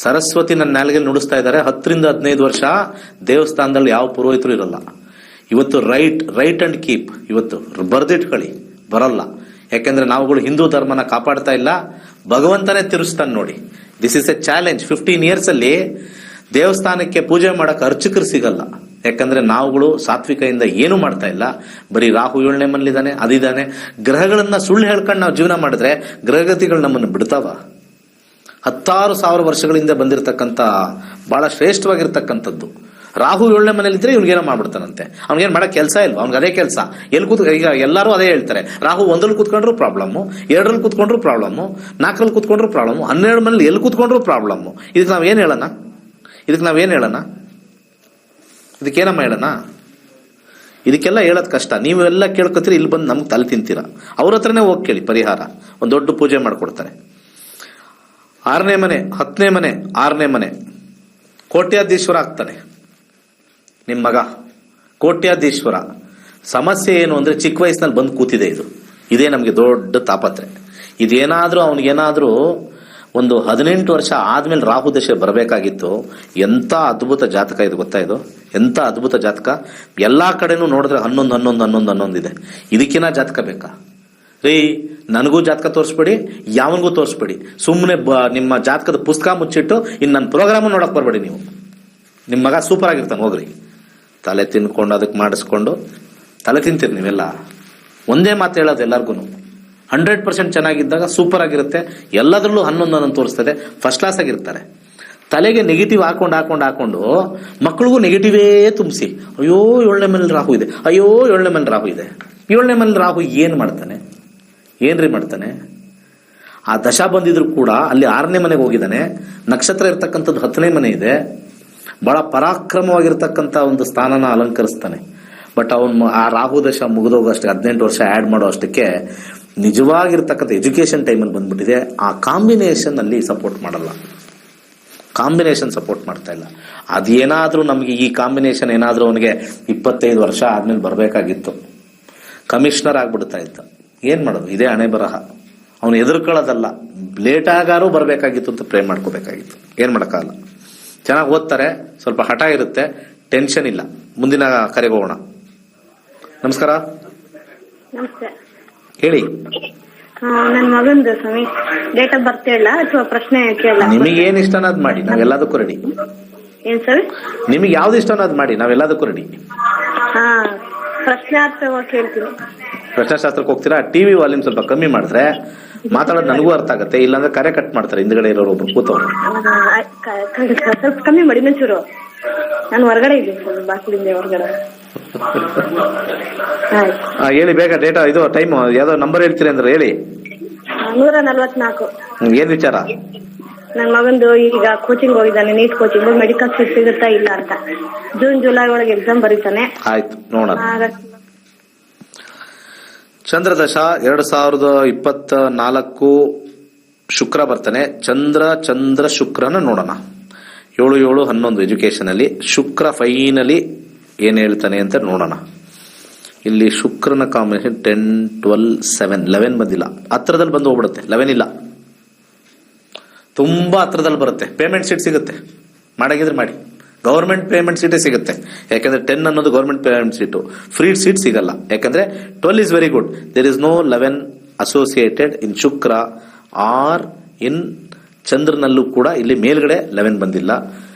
ಸರಸ್ವತಿ ನನ್ನ ನಾಲ್ಗೆ ನುಡಿಸ್ತಾ ಇದ್ದಾರೆ. 10 ರಿಂದ 15 ವರ್ಷ ದೇವಸ್ಥಾನದಲ್ಲಿ ಯಾವ ಪುರೋಹಿತರು ಇರಲ್ಲ. ಇವತ್ತು ರೈಟ್ ಅಂಡ್ ಕೀಪ್, ಇವತ್ತು ಬರ್ದಿಟ್ಕೊಳ್ಳಿ, ಬರಲ್ಲ. ಯಾಕೆಂದ್ರೆ ನಾವುಗಳು ಹಿಂದೂ ಧರ್ಮನ ಕಾಪಾಡ್ತಾ ಇಲ್ಲ, ಭಗವಂತನೇ ತಿರುಸ್ತಾನೆ ನೋಡಿ. This is A challenge. 15 years ಅಲ್ಲಿ ದೇವಸ್ಥಾನಕ್ಕೆ ಪೂಜೆ ಮಾಡಕ್ ಅರ್ಚಕರು ಸಿಗಲ್ಲ. ಯಾಕಂದ್ರೆ ನಾವುಗಳು ಸಾತ್ವಿಕದಿಂದ ಏನು ಮಾಡ್ತಾ ಇಲ್ಲ. ಬರೀ ರಾಹು 7ನೇ ಮನೇಲಿದ್ದಾನೆ, ಅದಿದ್ದಾನೆ. ಗ್ರಹಗಳನ್ನ ಸುಳ್ಳು ಹೇಳ್ಕೊಂಡು ನಾವು ಜೀವನ ಮಾಡಿದ್ರೆ ಗ್ರಹಗತಿಗಳು ನಮ್ಮನ್ನು ಬಿಡ್ತಾವ? 16,000 ವರ್ಷಗಳಿಂದ ಬಂದಿರತಕ್ಕಂತ ಬಹಳ ಶ್ರೇಷ್ಠವಾಗಿರ್ತಕ್ಕಂಥದ್ದು. ರಾಹು 7ನೇ ಮನೇಲಿದ್ರೆ ಇವ್ನಿಗೇನೋ ಮಾಡ್ಬಿಡ್ತಾನಂತೆ. ಅವ್ನಿಗೇನ್ ಮಾಡಕ್ ಕೆಲಸ ಇಲ್ವಾ? ಅವ್ನಿಗೆ ಅದೇ ಕೆಲಸ. ಈಗ ಎಲ್ಲರೂ ಅದೇ ಹೇಳ್ತಾರೆ. ರಾಹು 1ರಲ್ಲಿ ಕೂತ್ಕೊಂಡ್ರು ಪ್ರಾಬ್ಲಮ್, 2ರಲ್ಲಿ ಕೂತ್ಕೊಂಡ್ರು ಪ್ರಾಬ್ಲಮ್, 4ರಲ್ಲಿ ಕೂತ್ಕೊಂಡ್ರು ಪ್ರಾಬ್ಲಮ್, 12 ಮನೇಲಿ ಎಲ್ಲಿ ಕೂತ್ಕೊಂಡ್ರು ಪ್ರಾಬ್ಲಮ್. ಇದಕ್ಕೆ ನಾವೇನ್ ಹೇಳೋಣ? ಇದಕ್ಕೇನಮ್ಮ ಹೇಳೋಣ? ಇದಕ್ಕೆಲ್ಲ ಹೇಳೋದ್ ಕಷ್ಟ. ನೀವೆಲ್ಲ ಕೇಳ್ಕೊತೀರಿ, ಇಲ್ಲಿ ಬಂದು ನಮ್ಗೆ ತಲೆ ತಿಂತೀರಾ. ಅವ್ರ ಹತ್ರನೇ ಹೋಗಿ ಕೇಳಿ ಪರಿಹಾರ. ಒಂದು ದೊಡ್ಡ ಪೂಜೆ ಮಾಡ್ಕೊಡ್ತಾರೆ. 6ನೇ ಮನೆ, 10ನೇ ಮನೆ, 6ನೇ ಮನೆ, ಕೋಟ್ಯಾಧೀಶ್ವರ ಆಗ್ತಾನೆ ನಿಮ್ ಮಗ. ಕೋಟ್ಯಾಧೀಶ್ವರ. ಸಮಸ್ಯೆ ಏನು ಅಂದ್ರೆ ಚಿಕ್ಕ ವಯಸ್ಸಿನಲ್ಲಿ ಬಂದು ಕೂತಿದೆ. ಇದೇ ನಮ್ಗೆ ದೊಡ್ಡ ತಾಪತ್ರೆ. ಇದೇನಾದ್ರೂ ಅವನಿಗೇನಾದ್ರೂ ಒಂದು 18 ವರ್ಷ ಆದ್ಮೇಲೆ ರಾಹು ದಶೆ ಬರಬೇಕಾಗಿತ್ತು. ಎಂತ ಅದ್ಭುತ ಜಾತಕ ಇದು ಗೊತ್ತಾ? ಇದು ಎಂತ ಅದ್ಭುತ ಜಾತಕ. ಎಲ್ಲಾ ಕಡೆನೂ ನೋಡಿದ್ರೆ 11 ಇದೆ. ಇದಕ್ಕಿನ ಜಾತಕ ಬೇಕಾ ರೀ? ನನಗೂ ಜಾತಕ ತೋರಿಸ್ಬೇಡಿ, ಯಾವನಿಗೂ ತೋರಿಸ್ಬೇಡಿ. ಸುಮ್ಮನೆ ನಿಮ್ಮ ಜಾತಕದ ಪುಸ್ತಕ ಮುಚ್ಚಿಟ್ಟು ಇನ್ನು ನನ್ನ ಪ್ರೋಗ್ರಾಮ್ ನೋಡಕ್ ಬರ್ಬೇಡಿ. ನೀವು ನಿಮ್ಮ ಮಗ ಸೂಪರ್ ಆಗಿರ್ತಾನೆ, ಹೋಗ್ರಿ. ತಲೆ ತಿನ್ಕೊಂಡು ಅದಕ್ಕೆ ಮಾಡಿಸ್ಕೊಂಡು ತಲೆ ತಿಂತೀರಿ ನೀವೆಲ್ಲ. ಒಂದೇ ಮಾತು ಹೇಳೋದು ಎಲ್ಲರಿಗೂ, 100% ಚೆನ್ನಾಗಿದ್ದಾಗ ಸೂಪರ್ ಆಗಿರುತ್ತೆ. ಎಲ್ಲದರಲ್ಲೂ 11 ತೋರಿಸ್ತದೆ, ಫಸ್ಟ್ ಕ್ಲಾಸ್ ಆಗಿರ್ತಾರೆ. ತಲೆಗೆ ನೆಗೆಟಿವ್ ಹಾಕೊಂಡು ಮಕ್ಕಳಿಗೂ ನೆಗೆಟಿವೇ ತುಂಬಿಸಿ, ಅಯ್ಯೋ 7ನೇ ಮನೇಲಿ ರಾಹು ಇದೆ, ಅಯ್ಯೋ 7ನೇ ಮನೇಲಿ ರಾಹು ಇದೆ. 7ನೇ ಮನೇಲಿ ರಾಹು ಏನ್ರಿ ಮಾಡ್ತಾನೆ? ಆ ದಶ ಬಂದಿದ್ರು ಕೂಡ ಅಲ್ಲಿ 6ನೇ ಮನೆಗೆ ಹೋಗಿದ್ದಾನೆ. ನಕ್ಷತ್ರ ಇರ್ತಕ್ಕಂಥದ್ದು 10ನೇ ಮನೆ ಇದೆ. ಬಹಳ ಪರಾಕ್ರಮವಾಗಿರ್ತಕ್ಕಂಥ ಒಂದು ಸ್ಥಾನನ ಅಲಂಕರಿಸ್ತಾನೆ. ಬಟ್ ಅವನು ಆ ರಾಹು ದಶ ಮುಗಿದೋಗೋ ಅಷ್ಟೇ 18 ವರ್ಷ ಆಡ್ ಮಾಡೋ ಅಷ್ಟಕ್ಕೆ ನಿಜವಾಗಿರ್ತಕ್ಕಂಥ ಎಜುಕೇಶನ್ ಟೈಮಲ್ಲಿ ಬಂದ್ಬಿಟ್ಟಿದೆ. ಆ ಕಾಂಬಿನೇಷನ್ ಅಲ್ಲಿ ಸಪೋರ್ಟ್ ಮಾಡಲ್ಲ. ಕಾಂಬಿನೇಷನ್ ಸಪೋರ್ಟ್ ಮಾಡ್ತಾ ಇಲ್ಲ. ಅದೇನಾದ್ರೂ ನಮಗೆ ಈ ಕಾಂಬಿನೇಷನ್ ಏನಾದ್ರೂ ಅವನಿಗೆ 25 ವರ್ಷ ಆದ್ಮೇಲೆ ಬರಬೇಕಾಗಿತ್ತು. ಕಮಿಷನರ್ ಆಗ್ಬಿಡ್ತಾ ಇದ್ದ. ಏನ್ ಮಾಡೋದು? ಇದೇ ಹಣೆ ಬರಹ. ಅವನು ಎದುರ್ಕೊಳ್ಳೋದಲ್ಲ, ಲೇಟ್ ಆಗಾರು ಬರಬೇಕಾಗಿತ್ತು ಅಂತ ಪ್ರೇ ಮಾಡ್ಕೋಬೇಕಾಗಿತ್ತು. ಏನ್ ಮಾಡಕ್ಕಾಗಲ್ಲ. ಚೆನ್ನಾಗಿ ಓದ್ತಾರೆ, ಸ್ವಲ್ಪ ಹಠ ಇರುತ್ತೆ, ಟೆನ್ಷನ್ ಇಲ್ಲ. ಮುಂದಿನ ಕರೆಗೆ ಹೋಗೋಣ. ನಮಸ್ಕಾರ. ನಮಸ್ತೆ. ಹೇಳಿ. ನನ್ ಮಗಂದು ಸ್ವಾಮಿ ಡೇಟ್ ಆಫ್ ಬರ್ತ್ ಹೇಳ ಅಥವಾ ಪ್ರಶ್ನೆ ಕೇಳ? ನಿಮಗೆ ಏನ್ ಇಷ್ಟ ಅನ್ನೋದು ಮಾಡಿ, ನಾವೆಲ್ಲದಕ್ಕೂ ರೆಡಿ. ಏನ್ ಸರ್? ನಿಮಗೆ ಯಾವ್ದು ಇಷ್ಟ ಅನ್ನೋದು ಮಾಡಿ, ನಾವೆಲ್ಲದಕ್ಕೂ ರೆಡಿ. ಪ್ರಶ್ನಾರ್ಥವಾಗಿ ಕೇಳ್ತೀನಿ. ಪ್ರಶ್ನಾಶಾಸ್ತ್ರಕ್ಕೆ ಹೋಗ್ತೀರಾ? ಟಿವಿ ವಾಲ್ಯೂಮ್ ಸ್ವಲ್ಪ ಕಮ್ಮಿ ಮಾಡಿದ್ರೆ ಮಾತಾಡೋದು ನನಗೂ ಅರ್ಥ ಆಗುತ್ತೆ. ಇಲ್ಲಾಂದ್ರೆ ಕರೆ ಕಟ್ ಮಾಡ್ತಾರೆ ಹಿಂದ್ಗಡೆ ಇರೋರು ಒಬ್ರು ಕೂತವ್ರು. ಸ್ವಲ್ಪ ಕಮ್ಮಿ ಮಾಡಿ ಮಂಚೂರು. ನಾನು ಹೊರಗಡೆ ಇದ್ದೀನಿ, ಬಾಗಿಲಿಂದ ಹೊರಗಡೆ. ಹೇಳಿ ಬೇಗ. ಡೇಟಾ ಇದು ಟೈಮ್ ಯಾವ್ದೋ ನಂಬರ್ ಹೇಳ್ತೀರಿ ಅಂದ್ರೆ ಹೇಳಿ. 144. ಏನ್ ವಿಚಾರ? ನನ್ ಮಗಂದು ಈಗ ಕೋಚಿಂಗ್ ಹೋಗಿದ್ದಾನೆ, ನೀಟ್ ಕೋಚಿಂಗ್. ಮೆಡಿಕಲ್ ಸೀಟ್ ಸಿಗುತ್ತಾ ಇಲ್ಲ ಅಂತ. ಜೂನ್ ಜುಲೈ ಒಳಗೆ ಎಕ್ಸಾಮ್ ಬರೀತಾನೆ. ಆಯ್ತು, ನೋಡೋಣ. ಚಂದ್ರದಶ 2024 ಶುಕ್ರ ಬರ್ತಾನೆ. ಚಂದ್ರ ಶುಕ್ರನ ನೋಡೋಣ. 7-7-11 ಎಜುಕೇಶನ್ ಅಲ್ಲಿ ಶುಕ್ರ ಫೈನಲಿ ಏನ್ ಹೇಳ್ತಾನೆ ಅಂತ ನೋಡೋಣ. ಇಲ್ಲಿ ಶುಕ್ರನ ಕಾಂಬಿನೇಷನ್ 10, 12, 7, 11 ಬಂದಿಲ್ಲ. ಹತ್ರದಲ್ಲಿ ಬಂದು ಹೋಗ್ಬಿಡುತ್ತೆ. 11 ಇಲ್ಲ, ತುಂಬಾ ಹತ್ರದಲ್ಲಿ ಬರುತ್ತೆ. ಪೇಮೆಂಟ್ ಶೀಟ್ ಸಿಗುತ್ತೆ, ಮಾಡಾಗಿದ್ರೆ ಮಾಡಿ. ಗೌರ್ಮೆಂಟ್ ಪೇಮೆಂಟ್ ಸೀಟೇ ಸಿಗುತ್ತೆ. ಯಾಕಂದ್ರೆ 10 ಅನ್ನೋದು government payment seat, free seat ಸಿಗಲ್ಲ. ಯಾಕಂದ್ರೆ 12 is very good. There is no 11 associated in Shukra or in ಚಂದ್ರನಲ್ಲೂ ಕೂಡ ಇಲ್ಲಿ ಮೇಲ್ಗಡೆ 11 ಬಂದಿಲ್ಲ.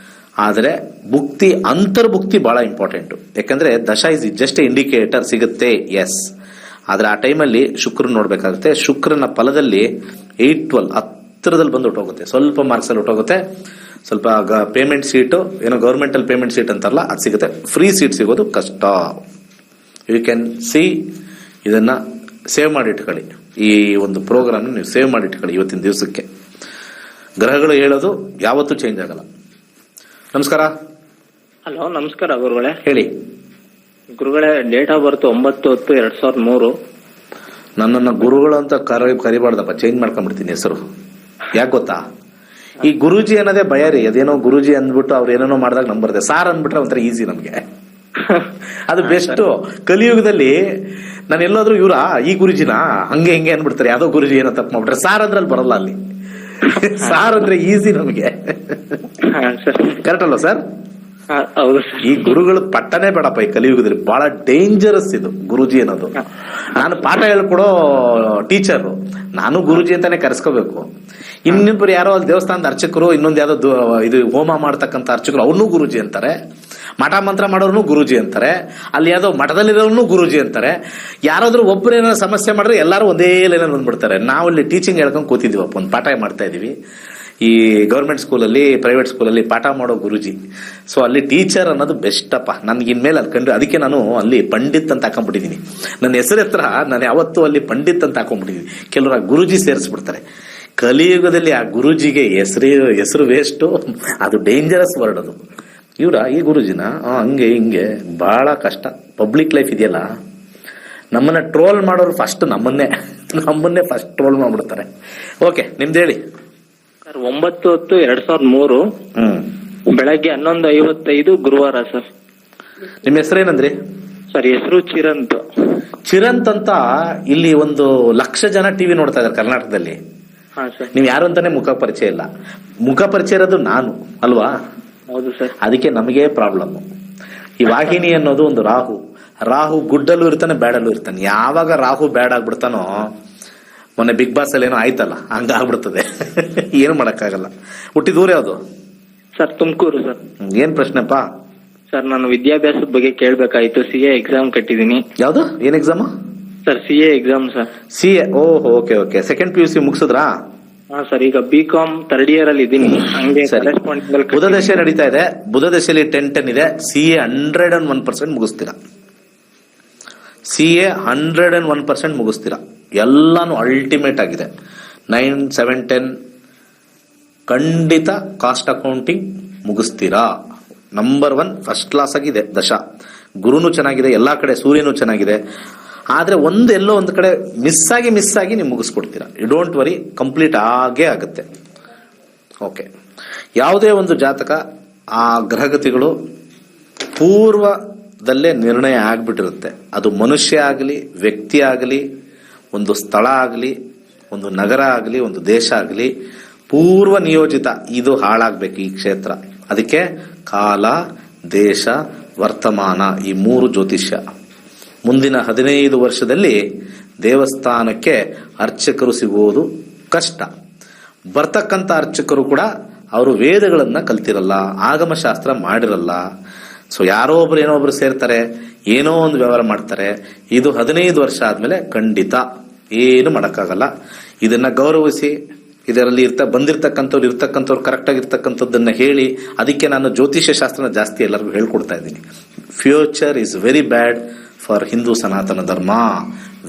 ಆದರೆ ಭುಕ್ತಿ, ಅಂತರ್ಭುಕ್ತಿ ಬಹಳ ಇಂಪಾರ್ಟೆಂಟ್. ಯಾಕಂದ್ರೆ ದಶ ಇಸ್ ಜಸ್ಟ್ ಇಂಡಿಕೇಟರ್, ಸಿಗುತ್ತೆ ಎಸ್. ಆದ್ರೆ ಆ ಟೈಮಲ್ಲಿ ಶುಕ್ರನ್ ನೋಡ್ಬೇಕಾಗುತ್ತೆ. ಶುಕ್ರನ ಫಲದಲ್ಲಿ 8-12 ಹತ್ತಿರದಲ್ಲಿ ಬಂದು ಹೊಟ್ಟೋಗುತ್ತೆ, ಸ್ವಲ್ಪ ಮಾರ್ಕ್ಸ್ ಅಲ್ಲಿ ಹೊಟ್ಟೋಗುತ್ತೆ. ಸ್ವಲ್ಪ ಪೇಮೆಂಟ್ ಸೀಟು ಏನೋ ಗೌರ್ಮೆಂಟಲ್ ಪೇಮೆಂಟ್ ಸೀಟ್ ಅಂತಾರಲ್ಲ ಅದು ಸಿಗುತ್ತೆ. ಫ್ರೀ ಸೀಟ್ ಸಿಗೋದು ಕಷ್ಟ. You can see. ಇದನ್ನ ಸೇವ್ ಮಾಡಿ ಇಟ್ಕೊಳ್ಳಿ, ಈ ಒಂದು ಪ್ರೋಗ್ರಾಮ್ ನೀವು ಸೇವ್ ಮಾಡಿ ಇಟ್ಕೊಳ್ಳಿ ಇವತ್ತಿನ ದಿವಸಕ್ಕೆ. ಗ್ರಹಗಳು ಹೇಳೋದು ಯಾವತ್ತೂ ಚೇಂಜ್ ಆಗಲ್ಲ. ನಮಸ್ಕಾರ. ಹಲೋ, ನಮಸ್ಕಾರ ಗುರುಗಳೇ. ಹೇಳಿ ಗುರುಗಳೇ, ಡೇಟ್ ಆಫ್ ಬರ್ತ್ 9/10/2003. ನನ್ನನ್ನ ಗುರುಗಳು ಅಂತ ಕರಿಬಾರ್ದಪ್ಪ, ಚೇಂಜ್ ಮಾಡ್ಕೊಂಡ್ಬಿಡ್ತೀನಿ ಹೆಸರು. ಯಾಕೆ ಗೊತ್ತಾ, ಈ ಗುರೂಜಿ ಅನ್ನೋದೇ ಭಯ ರೀ. ಅದೇನೋ ಗುರೂಜಿ ಅಂದ್ಬಿಟ್ಟು ಅವ್ರು ಏನೇನೋ ಮಾಡಿದಾಗ ನಂಬರ್ದೆ. ಸಾರ್ ಅಂದ್ಬಿಟ್ರೆ ಒಂಥರ ಈಸಿ ನಮ್ಗೆ, ಅದು ಬೆಸ್ಟ್. ಕಲಿಯುಗದಲ್ಲಿ ನಾನು ಎಲ್ಲಾದ್ರೂ ಇವ್ರ ಈ ಗುರುಜಿನ ಹಂಗೆ ಹಿಂಗೆ ಅನ್ಬಿಡ್ತಾರೆ. ಯಾವ್ದೋ ಗುರುಜಿ ಏನೋ ತಪ್ಪು ಮಾಡ್ಬಿಟ್ರೆ ಸಾರ್ ಅಂದ್ರೆ ಅಲ್ಲಿ ಬರಲ್ಲ. ಅಲ್ಲಿ ಸಾರ್ ಅಂದ್ರೆ ಈಸಿ ನಮ್ಗೆ. ಕರೆಕ್ಟ್ ಅಲ್ವಾ ಸರ್? ಹೌದು ಸರ್. ಈ ಗುರುಗಳು ಪಟ್ಟನೇ ಬೇಡಪ್ಪ ಈ ಕಲಿಯುಗದಲ್ಲಿ. ಬಹಳ ಡೇಂಜರಸ್ ಇದು ಗುರುಜಿ ಅನ್ನೋದು. ನಾನು ಪಾಠ ಹೇಳ್ಕೊಡೋ ಟೀಚರ್, ನಾನು ಗುರುಜಿ ಅಂತಾನೆ ಕರೆಸ್ಕೋಬೇಕು. ಇನ್ನಿಬ್ಬರು ಯಾರೋ ಅಲ್ಲಿ ದೇವಸ್ಥಾನದ ಅರ್ಚಕರು, ಇನ್ನೊಂದು ಯಾವ್ದೋ ಇದು ಹೋಮ ಮಾಡ್ತಕ್ಕಂಥ ಅರ್ಚಕರು, ಅವ್ರನ್ನೂ ಗುರುಜಿ ಅಂತಾರೆ. ಮಠ ಮಂತ್ರ ಮಾಡೋರ್ನು ಗುರುಜಿ ಅಂತಾರೆ. ಅಲ್ಲಿ ಯಾವ್ದೋ ಮಠದಲ್ಲಿರೋರ್ನು ಗುರುಜಿ ಅಂತಾರೆ. ಯಾರಾದ್ರೂ ಒಬ್ಬರು ಏನಾದ್ರು ಸಮಸ್ಯೆ ಮಾಡಿದ್ರೆ ಎಲ್ಲಾರು ಒಂದೇ ಲೈನಲ್ಲಿ ಬಂದ್ಬಿಡ್ತಾರೆ. ನಾವು ಇಲ್ಲಿ ಟೀಚಿಂಗ್ ಹೇಳ್ಕೊಂಡು ಕೂತಿದೀವಪ್ಪ, ಒಂದು ಪಾಠ ಮಾಡ್ತಾ ಇದೀವಿ ಈ ಗೌರ್ಮೆಂಟ್ ಸ್ಕೂಲಲ್ಲಿ, ಪ್ರೈವೇಟ್ ಸ್ಕೂಲಲ್ಲಿ ಪಾಠ ಮಾಡೋ ಗುರುಜಿ. ಸೊ ಅಲ್ಲಿ ಟೀಚರ್ ಅನ್ನೋದು ಬೆಸ್ಟ್ ಅಪ್ಪ. ನನ್ಗೆ ಇನ್ಮೇಲೆ ಅಲ್ಲಿ ಕಂಡು, ಅದಕ್ಕೆ ನಾನು ಅಲ್ಲಿ ಪಂಡಿತ್ ಅಂತ ಹಾಕೊಂಡ್ಬಿಟ್ಟಿದೀನಿ. ನನ್ನ ಹೆಸರು ಹತ್ರ ನಾನು ಯಾವತ್ತೂ ಅಲ್ಲಿ ಪಂಡಿತ್ ಅಂತ ಹಾಕೊಂಡ್ಬಿಟ್ಟಿದೀನಿ. ಕೆಲವರು ಆ ಗುರುಜಿ ಸೇರಿಸ್ಬಿಡ್ತಾರೆ. ಕಲಿಯುಗದಲ್ಲಿ ಆ ಗುರುಜಿಗೆ ಹೆಸರು ವೇಸ್ಟು, ಅದು ಡೇಂಜರಸ್ ವರ್ಡ್ ಅದು. ಇವ್ರ ಈ ಗುರುಜಿನ ಹಂಗೆ ಹಿಂಗೆ ಬಹಳ ಕಷ್ಟ. ಪಬ್ಲಿಕ್ ಲೈಫ್ ಇದೆಯಲ್ಲ, ನಮ್ಮನ್ನ ಟ್ರೋಲ್ ಮಾಡೋರು ಫಸ್ಟ್ ನಮ್ಮನ್ನೇ ಫಸ್ಟ್ ಟ್ರೋಲ್ ಮಾಡ್ಬಿಡ್ತಾರೆ. ಓಕೆ, ನಿಮ್ದು ಹೇಳಿ ಸರ್. 9/10/2003 ಬೆಳಗ್ಗೆ 11:55 ಗುರುವಾರ ಸರ್. ನಿಮ್ಮ ಹೆಸರೇನಂದ್ರಿ? ಸರ್ ಹೆಸರು ಚಿರಂತ್. ಚಿರಂತ್ ಅಂತ ಇಲ್ಲಿ 1,00,000 ಜನ ಟಿವಿ ನೋಡ್ತಾ ಇದಾರೆ ಕರ್ನಾಟಕದಲ್ಲಿ. ಹಾ ಸರ್. ನೀವ್ ಯಾರು ಅಂತಾನೆ ಮುಖ ಪರಿಚಯ ಇಲ್ಲ. ಮುಖ ಪರಿಚಯ ಇರೋದು ನಾನು ಅಲ್ವಾ? ಹೌದು ಸರ್. ಅದಕ್ಕೆ ನಮಗೆ ಪ್ರಾಬ್ಲಮ್. ಈ ವಾಹಿನಿ ಅನ್ನೋದು ಒಂದು ರಾಹು ಗುಡ್ಡಲ್ಲೂ ಇರ್ತಾನೆ, ಬ್ಯಾಡಲ್ಲೂ ಇರ್ತಾನೆ. ಯಾವಾಗ ರಾಹು ಬ್ಯಾಡ್ ಆಗ್ಬಿಡ್ತಾನೋ, ಮೊನ್ನೆ ಬಿಗ್ ಬಾಸ್ ಅಲ್ಲಿ ಏನೋ ಆಯ್ತಲ್ಲ, ಹಂಗ ಆಗ್ಬಿಡ್ತದೆ. ಏನು ಮಾಡಕ್ಕಾಗಲ್ಲ. ಹುಟ್ಟಿದೂರ ಯಾವ್ದು ಸರ್? ತುಮಕೂರು ಸರ್. ಏನ್ ಪ್ರಶ್ನೆಪ್ಪ? ಸರ್ ನಾನು ವಿದ್ಯಾಭ್ಯಾಸದ ಬಗ್ಗೆ ಕೇಳ್ಬೇಕಾಯ್ತು. CA exam ಕಟ್ಟಿದೀನಿ. ಯಾವ್ದು? ಏನ್ exam sir? CA exam sir. CA. ಓಹ್, ಓಕೆ ಓಕೆ. Second PUC ಮುಗಿಸಿದ್ರಾ? ಹಾ ಸರ್. ಈಗ BCom 3rd year ಅಲ್ಲಿ ಇದೀನಿ. ಹಂಗೆ ಬುಧ ದಶೆ ನಡೀತಾ ಇದೆ. ಬುಧ ದಶೆಯಲ್ಲಿ 10-10 ಇದೆ. CA 101% ಮುಗಿಸ್ತೀರಾ. CA 101% ಮುಗಿಸ್ತೀರಾ. ಎಲ್ಲಾನು ಅಲ್ಟಿಮೇಟ್ ಆಗಿದೆ. 9, 7, 10 ಖಂಡಿತ ಕಾಸ್ಟ್ ಅಕೌಂಟಿಂಗ್ ಮುಗಿಸ್ತೀರಾ. ನಂಬರ್ 1 ಫಸ್ಟ್ ಕ್ಲಾಸ್ ಆಗಿದೆ. ದಶ ಗುರುನು ಚೆನ್ನಾಗಿದೆ, ಎಲ್ಲಾ ಕಡೆ ಸೂರ್ಯನು ಚೆನ್ನಾಗಿದೆ. ಆದ್ರೆ ಎಲ್ಲೋ ಒಂದು ಕಡೆ ಮಿಸ್ ಆಗಿ ನೀವು ಮುಗಿಸ್ಕೊಡ್ತೀರಾ. ಯು ಡೋಂಟ್ ವರಿ, ಕಂಪ್ಲೀಟ್ ಆಗೇ ಆಗುತ್ತೆ. ಓಕೆ, ಯಾವುದೇ ಒಂದು ಜಾತಕ ಆ ಗ್ರಹಗತಿಗಳು ಪೂರ್ವದಲ್ಲೇ ನಿರ್ಣಯ ಆಗ್ಬಿಟ್ಟಿರುತ್ತೆ. ಅದು ಮನುಷ್ಯ ಆಗಲಿ, ವ್ಯಕ್ತಿ ಆಗಲಿ, ಒಂದು ಸ್ಥಳ ಆಗಲಿ, ಒಂದು ನಗರ ಆಗಲಿ, ಒಂದು ದೇಶ ಆಗಲಿ, ಪೂರ್ವ ನಿಯೋಜಿತ. ಇದು ಹಾಳಾಗ್ಬೇಕು ಈ ಕ್ಷೇತ್ರ. ಅದಕ್ಕೆ ಕಾಲ, ದೇಶ, ವರ್ತಮಾನ, ಈ 3 ಜ್ಯೋತಿಷ್ಯ. ಮುಂದಿನ 15 ವರ್ಷದಲ್ಲಿ ದೇವಸ್ಥಾನಕ್ಕೆ ಅರ್ಚಕರು ಸಿಗುವುದು ಕಷ್ಟ. ಬರ್ತಕ್ಕಂಥ ಅರ್ಚಕರು ಕೂಡ ಅವರು ವೇದಗಳನ್ನ ಕಲ್ತಿರಲ್ಲ, ಆಗಮಶಾಸ್ತ್ರ ಮಾಡಿರಲ್ಲ. ಸೊ ಯಾರೋ ಒಬ್ರು ಏನೋ ಒಬ್ರು ಸೇರ್ತಾರೆ, ಏನೋ ಒಂದು ವ್ಯವಹಾರ ಮಾಡ್ತಾರೆ. ಇದು 15 ವರ್ಷ ಆದ್ಮೇಲೆ ಖಂಡಿತ ಏನು ಮಾಡಕ್ಕಾಗಲ್ಲ. ಇದನ್ನ ಗೌರವಿಸಿ, ಇದರಲ್ಲಿ ಇರ್ತಕ್ಕಂಥವ್ರು ಕರೆಕ್ಟ್ ಆಗಿರ್ತಕ್ಕಂಥದ್ದನ್ನ ಹೇಳಿ. ಅದಕ್ಕೆ ನಾನು ಜ್ಯೋತಿಷ್ಯ ಶಾಸ್ತ್ರನ ಜಾಸ್ತಿ ಎಲ್ಲರಿಗೂ ಹೇಳ್ಕೊಡ್ತಾ ಇದ್ದೀನಿ. Future is very bad for Hindu Sanatana Dharma.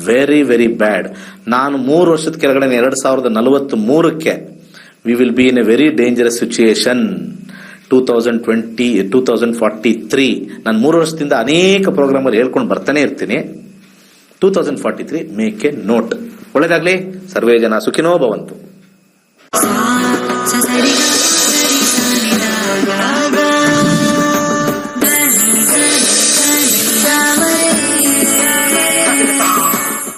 Very very bad. ನಾನು 3 ವರ್ಷದ ಕೆಳಗಡೆ 2043ಕ್ಕೆ we will be in a very dangerous situation. 2043 ನಾನು 3 ವರ್ಷದಿಂದ ಅನೇಕ ಪ್ರೋಗ್ರಾಮ್ ಅಲ್ಲಿ ಹೇಳ್ಕೊಂಡು ಬರ್ತಾನೆ ಇರ್ತೀನಿ. 2043 ಮೇಕ್ ಎ ನೋಟ್. ಒಳ್ಳೆದಾಗ್ಲಿ. ಸರ್ವೇ ಜನ ಸುಖಿನೋ ಭವಂತು.